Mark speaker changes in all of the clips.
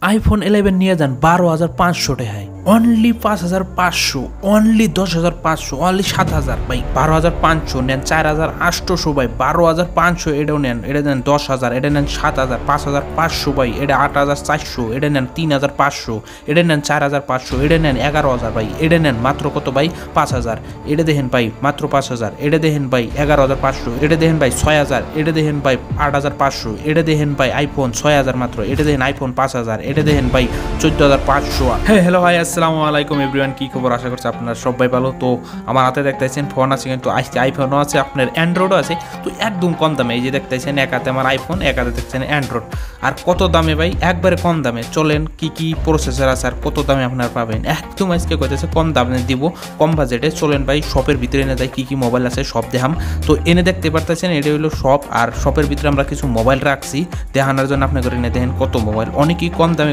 Speaker 1: IPhone 11 নিয়ে যান 12,500 টাকায়, অনলি 5,500, অনলি 10,500, অনলি 7,000 ভাই। 12,500 নেন, 4,800 ভাই, 12,500 এটাও নেন, এটা নেন 10,000, এটা নেন 7,000, 5,500 ভাই, এটা 8,400, এটা নেন 3,500, এটা নেন 4,500, এটা নেন 11,000 ভাই, এটা নেন মাত্র কত ভাই 5,000, এটা দেখেন ভাই মাত্র 5,000, এটা দেখেন ভাই 11,500, এটা দেখেন ভাই 6,000, এটা দেখেন ভাই 8,500, এটা দেখেন ভাই আইফোন 6,000 মাত্র, এটা দেখেন আইফোন 5,000, এটা দেখেন ভাই 14,500। হ্যাঁ হ্যালো ভাই, আসসালামু আলাইকুম এভরিওয়ান, কি খবর? আশা করছি আপনারা সবাই ভালো। তো আমার হাতে দেখতেছেন ফোন আছে, কিন্তু আজকে আইফোনও আছে, আপনার অ্যান্ড্রয়েডও আছে। তো একদম কম দামে, এই যে দেখতেছেন এক হাতে আমার আইফোন, এক হাতে দেখতেছেন অ্যান্ড্রয়েড। আর কত দামে ভাই, একবারে কম দামে। চলেন কি কি প্রসেসর আছে আর কত দামে আপনারা পাবেন, একদম আজকে কইতেছে কম দামে দিব, কম বাজেটে। চলেন ভাই শপের ভিতরে এনে দেয় কি কি মোবাইল আছে সব দেখাম। তো এনে দেখতে পারতেছেন এটা হলো শপ, আর শপের ভিতরে আমরা কিছু মোবাইল রাখছি দেখানোর জন্য। আপনি করে এনে দেখেন কত মোবাইল, অনেকই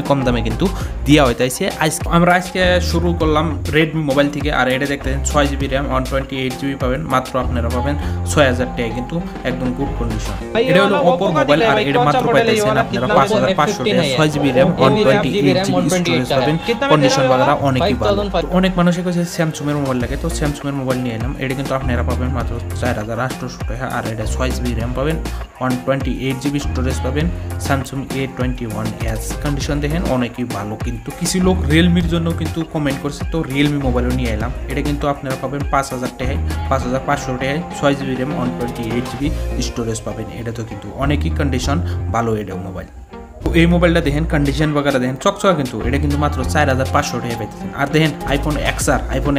Speaker 1: কম দামে কিন্তু দেওয়া হইতেছে। আমরা আজকে শুরু করলাম রেডমি মোবাইল থেকে। আর এটা দেখতেছেন 6GB র্যাম, 128GB পাবেন মাত্র, আপনারা পাবেন 6,000 টাকায়, কিন্তু একদম গুড কন্ডিশন। এটা হলো ওপোর মোবাইল, আর এটা মাত্র পাইতেছেন আপনারা 5,500 টাকা, 6GB র্যাম, 128GB স্টোরেজ পাবেন, কন্ডিশন বাগেরা অনেকই ভালো। অনেক মানুষের কাছে স্যামসুং এর মোবাইল লাগে, তো স্যামসুং এর মোবাইল নিয়ে এলাম। এটা কিন্তু আপনারা পাবেন মাত্র 4,800 টাকা, আর এটা 6GB র্যাম পাবেন, 128GB স্টোরেজ পাবেন, স্যামসুং A21s। কন্ডিশন দেখেন অনেকই ভালো। কিন্তু কিছু লোক রিয়েলমির জন্য কিন্তু কমেন্ট করছে, তো রিয়েলমি মোবাইলও নিয়ে এলাম। এটা কিন্তু আপনারা পাবেন 5,000 টাকায়, 5,500 টাকায়, 6GB র্যাম, 128GB স্টোরেজ পাবেন। এটা তো কিন্তু অনেকই কন্ডিশন ভালো এটাও মোবাইল। তো এই মোবাইলটা দেখেন কন্ডিশন বাগারা দেখেন চকচকা, কিন্তু এটা কিন্তু মাত্র 4,500 টাকা পাইতেছেন। আর দেখেন আইফোন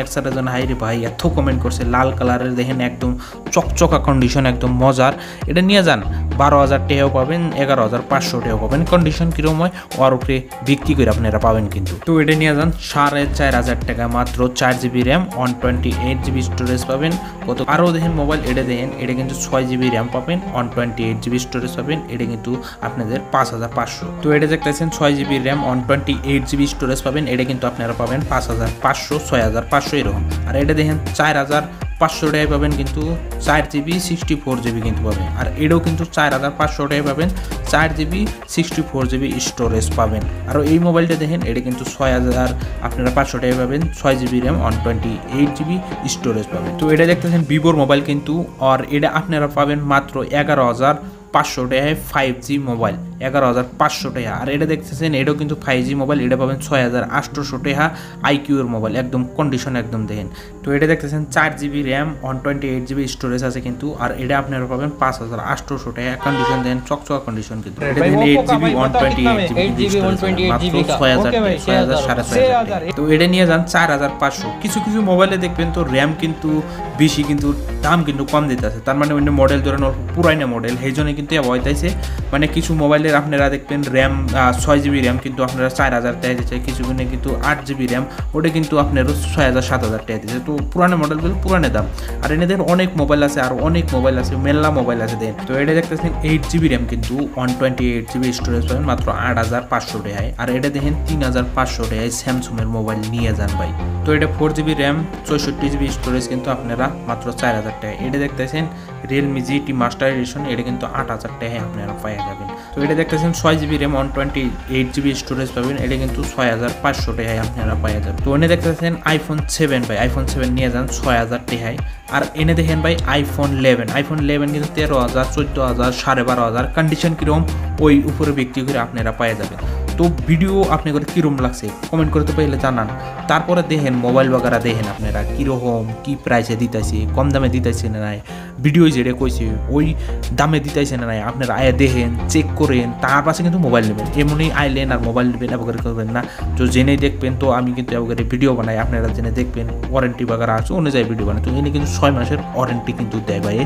Speaker 1: এক্সআর জন্য হাইরে ভাই এত কমেন্ট করছে, লাল কালারের দেখেন একদম চকচকা কন্ডিশন, একদম মজার। এটা নিয়ে যান 12,000 টাকাও পাবেন, 11,500 টাকাও পাবেন। কন্ডিশন কিরকম হয় ওর উপরে বিক্রি করে আপনারা পাবেন কিন্তু। তো এটা নিয়ে যান 4,500 টাকা, মাত্র 4GB র্যাম, 128GB স্টোরেজ পাবেন। কত আরও দেখেন মোবাইল, এটা দেখেন এটা কিন্তু 6GB র্যাম পাবেন, 128GB স্টোরেজ পাবেন, এটা কিন্তু আপনাদের 5,500। তো এটা দেখতেছেন 6GB র্যাম, 128GB স্টোরেজ পাবেন, এটা কিন্তু আপনারা পাবেন 5,500, 6,500 এরকম। আর এটা দেখেন 4,500 টাকায় পাবেন, কিন্তু 4GB 64GB কিন্তু পাবেন। আর এটাও কিন্তু 4,500 টাকায় পাবেন, 4GB 64GB স্টোরেজ পাবেন। আর এই মোবাইলটা দেখেন এটা কিন্তু 6,500 টাকায় পাবেন, 6GB র্যাম, 128GB স্টোরেজ পাবেন। তো এটা দেখতেছেন ভিভোর মোবাইল কিন্তু, আর এটা আপনারা পাবেন মাত্র 11,500 টাকায় 5G মোবাইল, 11,500 টাকা। আর এটা দেখতেছেন এটাও কিন্তু 5G মোবাইল, এটা পাবেন 6,800 টাকা, আইকিউ এর মোবাইল, একদম কন্ডিশন একদম দেখেন। তো এটা দেখতেছেন 4GB র্যাম, 128GB স্টোরেজ আছে কিন্তু, আর এটা আপনারা পাবেন 5,800 টাকা, কন্ডিশন দেখেন চকচকা কন্ডিশন কিন্তু। এটা দেখেন 8GB 128GB মাত্র 6,000 টাকা, 6,000 তো এটা নিয়ে যান 4,500। কিছু কিছু মোবাইলে দেখবেন তো র্যাম কিন্তু বেশি, কিন্তু দাম কিন্তু কম দিতে আছে, তার মানে অন্য মডেল ধরেন অল্প পুরাইনা মডেল, সেই জন্য কিন্তু হইতেছে। মানে কিছু মোবাইলের আপনারা দেখবেন র্যাম 6GB র্যাম কিন্তু আপনারা 4,000 টাকা দিচ্ছে, কিছু কিন্তু 8GB র্যাম, ওটা কিন্তু আপনারও 6,000 7,000 টাকা দিচ্ছে। তো পুরানো মডেলগুলো পুরানো দাম। আর এনে দেখেন অনেক মোবাইল আছে, আর অনেক মোবাইল আছে, মেলা মোবাইল আছে দেন। তো এটা দেখতেছেন 8GB র্যাম কিন্তু 128GB স্টোরেজ পাবেন মাত্র 8,500 টাকায়। আর এটা দেখেন 3,500 টাকায় স্যামসুং এর মোবাইল নিয়ে যান ভাই। তো এটা 4GB র্যাম, 64GB স্টোরেজ কিন্তু আপনারা মাত্র 4,000 টাকা। এটা দেখতেছেন রিয়েলমি GT মাস্টার এডিশন, এটা কিন্তু 8,000 টাকায় আপনারা পাওয়া যাবেন। তো এটা দেখতেছেন 6GB র্যাম, 128GB স্টোরেজ পাবেন, এটা কিন্তু 6,500 টাকায় আপনারা পাওয়া যাবেন। তো এনে দেখতেছেন আইফোন 7 ভাই, আইফোন 7 নিয়ে যান 6,000 টাকায়। আর এনে দেখেন ভাই আইফোন 11 কিন্তু 13,000, 14,000, 12,500। কন্ডিশন কিরকম ওই উপরে বিক্রি করে আপনারা পাওয়া যাবেন। তো ভিডিও আপনি করে কীরকম লাগছে কমেন্ট করে তো পাইলে জানান। তারপরে দেখেন মোবাইল বাগারা দেখেন আপনারা কীরকম কী প্রাইসে দিতেছে, কম দামে দিতেছে না নাই, ভিডিও যেটা কইছে ওই দামে দিতেছে না নাই, আপনারা আয়া দেখেন, চেক করেন, তার পাশে কিন্তু মোবাইল নেবেন। এমনই আইলেন আর মোবাইল নেবেন এবারে করবেন না। তো জেনেই দেখবেন, তো আমি কিন্তু এবারে ভিডিও বানাই, আপনারা জেনে দেখবেন, ওয়ারেন্টি বাগারা আছে অনুযায়ী ভিডিও বানাই। তো এনে কিন্তু 6 মাসের ওয়ারেন্টি কিন্তু দেয় ভাই,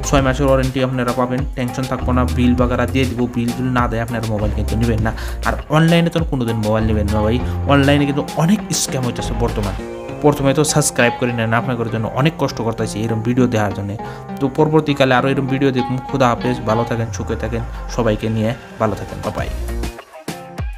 Speaker 1: 6 মাসের ওয়ারেন্টি আপনারা পাবেন, টেনশন থাকবো না। বিল বাগারা দিয়ে দিব, বিল যদি না দেয় আপনারা মোবাইল কিন্তু নেবেন না। আর অনলাইনে তো কোনোদিন মোবাইল নেবেন না ভাই, অনলাইনে কিন্তু অনেক স্ক্যাম হইতেছে বর্তমানে। প্রথমে তো সাবস্ক্রাইব করে নেন, আপনাদের জন্য অনেক কষ্ট করতেছি এরকম ভিডিও দেওয়ার জন্য। তো পরবর্তীকালে আরও এরকম ভিডিও দেখুন। খুদা হাফেজ, ভালো থাকেন, সুখে থাকেন, সবাইকে নিয়ে ভালো থাকেন, বাই।